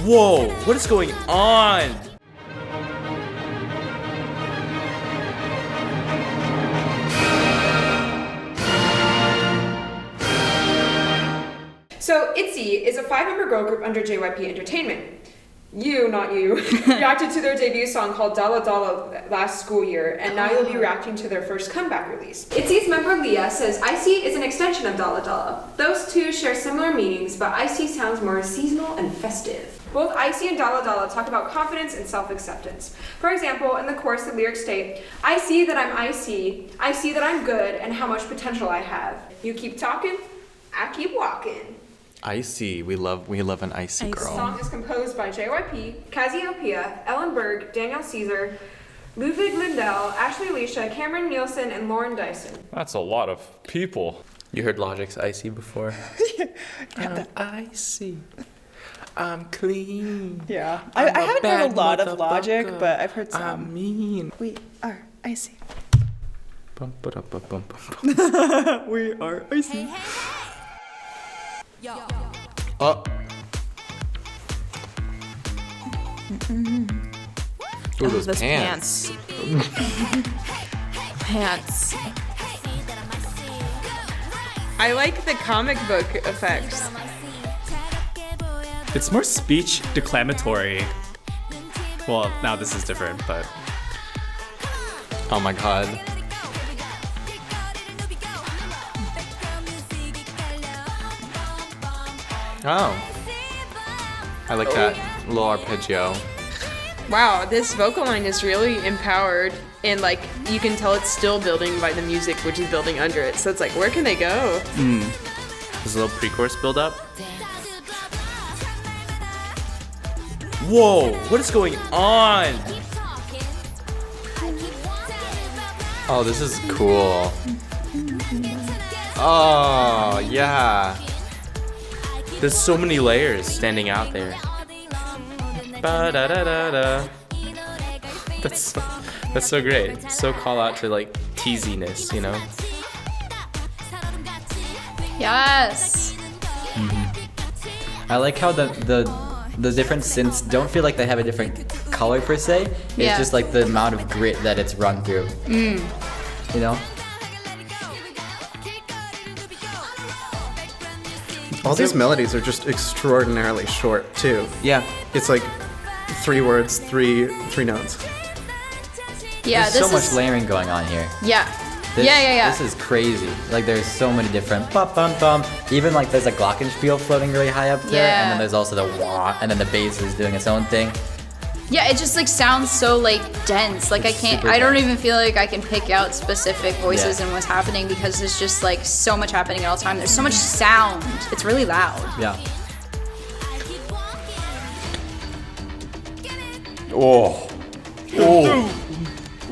Whoa, what is going on? So ITZY is a 5-member girl group under JYP Entertainment. You, not you, reacted to their debut song called Dala Dala last school year, and now you'll be reacting to their first comeback release. ITZY's member Leah says ICY is an extension of Dala Dala. Those two share similar meanings, but ICY sounds more seasonal and festive. Both ICY and Dala Dala talk about confidence and self-acceptance. For example, in the chorus, the lyrics state, I see that I'm ICY, I see that I'm good, and how much potential I have. You keep talking, I keep walking. Icy, we love an icy girl. The song is composed by JYP, Cassiopeia, Ellen Berg, Daniel Caesar, Ludwig Lindell, Ashley Alicia, Cameron Nielsen, and Lauren Dyson. That's a lot of people. You heard Logic's icy before? I'm icy. I'm clean. Yeah. I haven't heard a lot of Logic, but I've heard some. I mean. We are icy. Bum, ba-dum, bum, bum, bum. We are icy. Oh. Ooh, those pants. Pants. I like the comic book effects. It's more speech declamatory. Well, now this is different, but... Oh my god. Oh. I like that little arpeggio. Wow, this vocal line is really empowered, and like you can tell it's still building by the music, which is building under it. So it's like, where can they go? There's a little pre-chorus build up. Whoa, what is going on? Oh, this is cool. Oh, yeah. There's so many layers standing out there. Ba-da-da-da-da. That's so great. So call out to like teasiness, you know? Yes. I like how the different synths don't feel like they have a different color per se. It's Yeah. just like the amount of grit that it's run through. You know? All these melodies are just extraordinarily short too. Yeah. It's like 3 words, three notes. Yeah, There's this so much is layering going on here. yeah. This, Yeah. This is crazy. Like there's so many different bum bum bum. Even like there's a glockenspiel floating really high up there, Yeah. and then there's also the wah, and then the bass is doing its own thing. Yeah, it just like sounds so like dense. Like It's super I don't dense. even feel like I can pick out specific voices Yeah. and what's happening because there's just like so much happening at all time. There's so much sound. It's really loud. Yeah. Oh. Oh.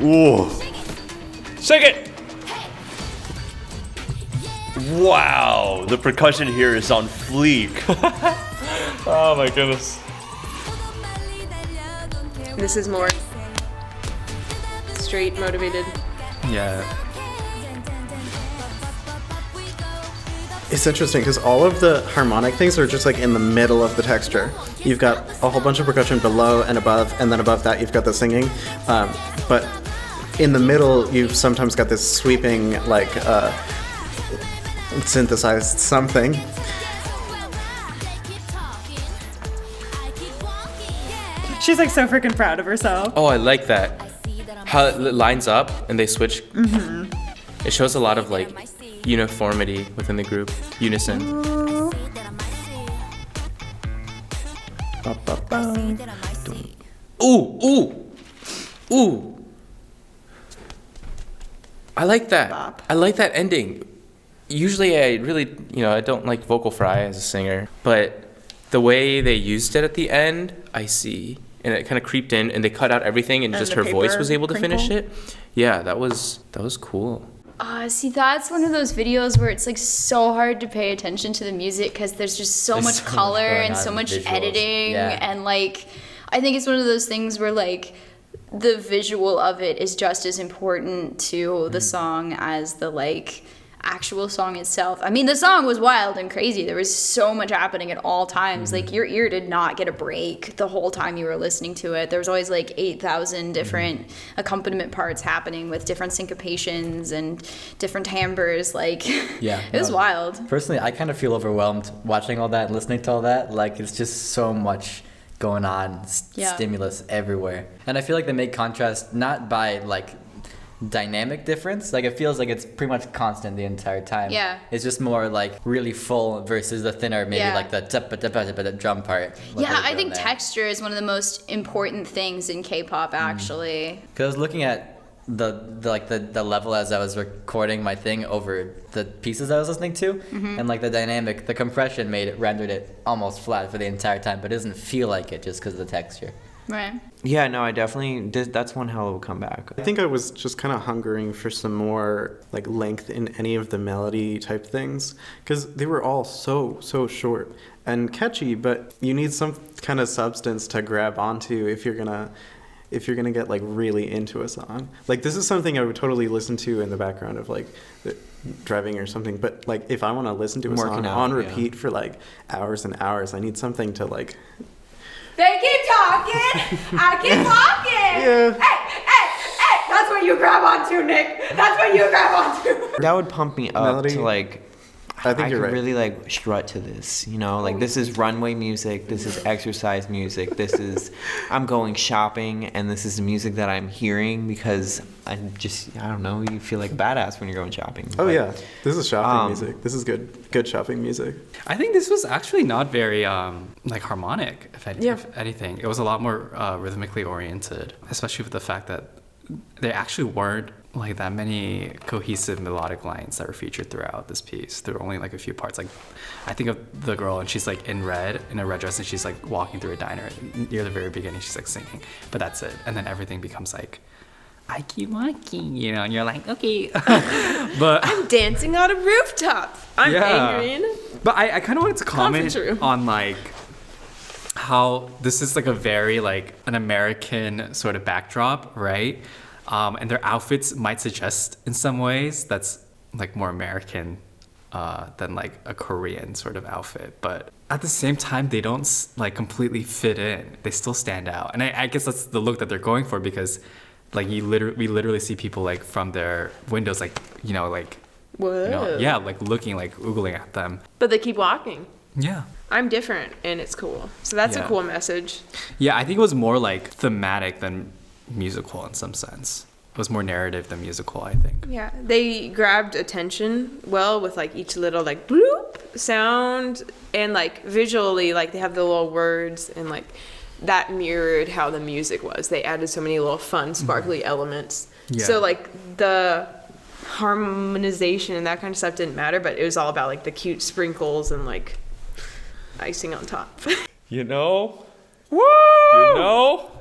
Oh. Shake it! Wow, the percussion here is on fleek. Oh my goodness. This is more straight motivated. Yeah. It's interesting because all of the harmonic things are just like in the middle of the texture. You've got a whole bunch of percussion below and above, and then above that you've got the singing. But in the middle, you've sometimes got this sweeping, like, synthesized something. She's like so freaking proud of herself. Oh, I like that. How it lines up and they switch. It shows a lot of like uniformity within the group. Unison. Ooh. I like that. I like that ending. Usually I really, I don't like vocal fry as a singer, but the way they used it at the end, I see. And it kind of creeped in and they cut out everything and just the her voice paper was able to finish crinkle? it. Yeah, that was cool. See, that's one of those videos where it's like so hard to pay attention to the music because there's just so There's much so much color going and on so with much visuals. editing Yeah. and like I think it's one of those things where like the visual of it is just as important to the song as the like actual song itself. I mean, the song was wild and crazy. There was so much happening at all times. Like, your ear did not get a break the whole time you were listening to it. There was always like 8,000 different accompaniment parts happening with different syncopations and different timbres. Like, Yeah, it was wild. Personally, I kind of feel overwhelmed watching all that and listening to all that. Like, it's just so much going on, Yeah. stimulus everywhere. And I feel like they make contrast not by like dynamic difference. Like, it feels like it's pretty much constant the entire time. Yeah. It's just more like really full versus the thinner, maybe Yeah. like the drum part. what Yeah, they're I doing think there. texture is one of the most important things in K-pop, actually. Because I was looking at the level as I was recording my thing over the pieces I was listening to, and like the dynamic, the compression rendered it almost flat for the entire time, but it doesn't feel like it just because of the texture. Right. Yeah, no, I definitely did. That's one hell of a comeback. I think I was just kind of hungering for some more like length in any of the melody type things, because they were all so short and catchy, but you need some kind of substance to grab onto if you're gonna get like really into a song. Like, this is something I would totally listen to in the background of like driving or something, but like if I want to listen to a Working song out, on yeah. repeat for like hours and hours, I need something to like. They keep talking, I keep walking. Yeah. Hey, that's what you grab onto, Nick. That's what you grab onto. That would pump me up Melody? to like. I think you're could right. really like strut to this, you know, like this is runway music, this is exercise music, this is I'm going shopping, and this is the music that I'm hearing because I don't know, you feel like badass when you're going shopping. Oh But, yeah, this is shopping music. This is good shopping music. I think this was actually not very like harmonic, if anything. It was a lot more rhythmically oriented, especially with the fact that there actually weren't like that many cohesive melodic lines that were featured throughout this piece. There were only like a few parts. Like, I think of the girl and she's like in a red dress, and she's like walking through a diner near the very beginning. She's like singing, but that's it. And then everything becomes like, I keep walking, you know, and you're like, okay. But I'm dancing on a rooftop. I'm angry. But I kind of wanted to comment Conference room. on like how this is like a very like an American sort of backdrop, right? And their outfits might suggest in some ways that's like more American than like a Korean sort of outfit. But at the same time, they don't like completely fit in. They still stand out. And I guess that's the look that they're going for, because like we literally see people like from their windows, like, you know, like, Whoa. you know, yeah, like looking, like oogling at them. But they keep walking. Yeah. I'm different, and it's cool. So that's a Yeah. cool message. Yeah, I think it was more like thematic than musical in some sense. It was more narrative than musical, I think. Yeah, they grabbed attention well with like each little like bloop sound, and like visually, like they have the little words, and like that mirrored how the music was. They added so many little fun, sparkly elements. Yeah. So like the harmonization and that kind of stuff didn't matter, but it was all about like the cute sprinkles and like icing on top. You know? Woo! You know?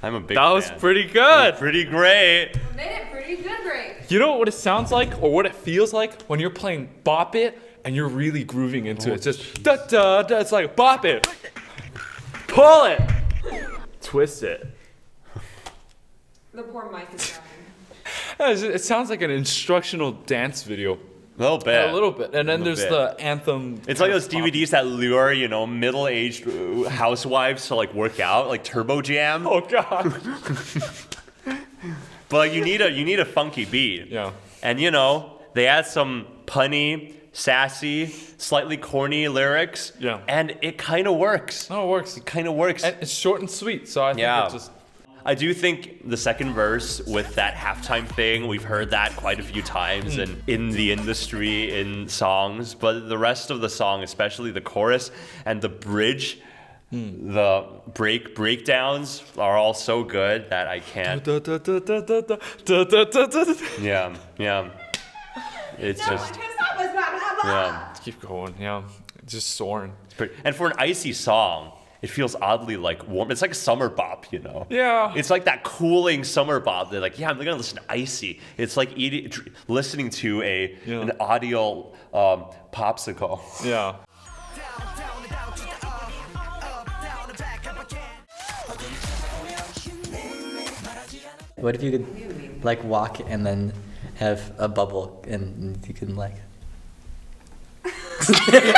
I'm a big That was fan. pretty good. Pretty great. Made it pretty good, great. You know what it sounds like, or what it feels like when you're playing Bop It and you're really grooving into it. Just da da da. It's like Bop It, pull it, twist it. The poor mic is It sounds like an instructional dance video. A little bit. A little bit. And then there's bit. the anthem. It's like those DVDs that lure, you know, middle-aged housewives to like work out, like Turbo Jam. Oh God. But you need a funky beat. Yeah. And you know, they add some punny, sassy, slightly corny lyrics. Yeah. And it kind of works. No, it works. It kind of works. And it's short and sweet, so I think Yeah. it just. I do think the second verse with that halftime thing, we've heard that quite a few times in the industry, in songs, but the rest of the song, especially the chorus and the bridge, the breakdowns are all so good that I can't. Yeah. It's just, yeah. Keep going, yeah. Just soaring. And for an icy song, it feels oddly like warm. It's like a summer bop, you know? Yeah. It's like that cooling summer bop. They're like, yeah, I'm gonna listen to Icy. It's like listening to an audio popsicle. Yeah. What if you could like walk and then have a bubble and you can like lyrics.